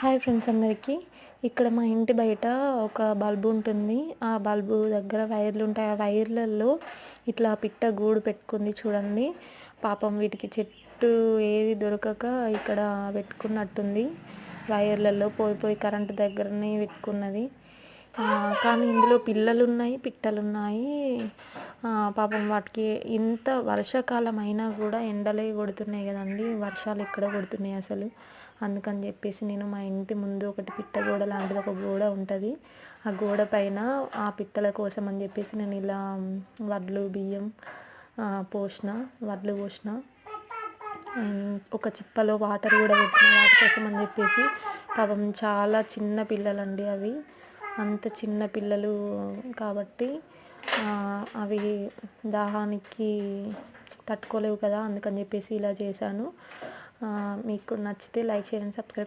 Hi friends అందరికీ. ఇక్కడ మా ఇంటి బయట ఒక బల్బు ఉంటుంది. ఆ బల్బు దగ్గర వైర్లు ఉంటాయి. ఆ వైర్లలో ఇట్లా పిట్ట గూడు పెట్టుకుంది చూడండి. పాపం వీటికి చెట్టు ఏది దొరకక ఇక్కడ పెట్టుకున్నట్టుంది. వైర్లలో పోయి కరెంటు దగ్గరనే పెట్టుకున్నది. కానీ ఇందులో పిల్లలు ఉన్నాయి, పిట్టలు ఉన్నాయి. పాపం వాటికి ఇంత వర్షాకాలం అయినా కూడా ఎండలే కొడుతున్నాయి కదండి. వర్షాలు ఎక్కడ కొడుతున్నాయి అసలు. అందుకని చెప్పేసి నేను మా ఇంటి ముందు ఒకటి పిట్ట గోడ లాంటిది ఒక గోడ ఉంటుంది. ఆ గోడ పైన ఆ పిట్టల కోసం అని చెప్పేసి నేను ఇలా వడ్లు బియ్యం వడ్లు పోసిన, ఒక చిప్పలో వాటర్ కూడా పెట్టిన వాటి కోసం అని చెప్పేసి. పాపం చాలా చిన్న పిల్లలండి అవి. అంత చిన్న పిల్లలు కాబట్టి అవి దాహానికి తట్టుకోలేవు కదా. అందుకని చెప్పేసి ఇలా చేశాను. మీకు నచ్చితే లైక్, షేర్ అండ్ సబ్స్క్రైబ్.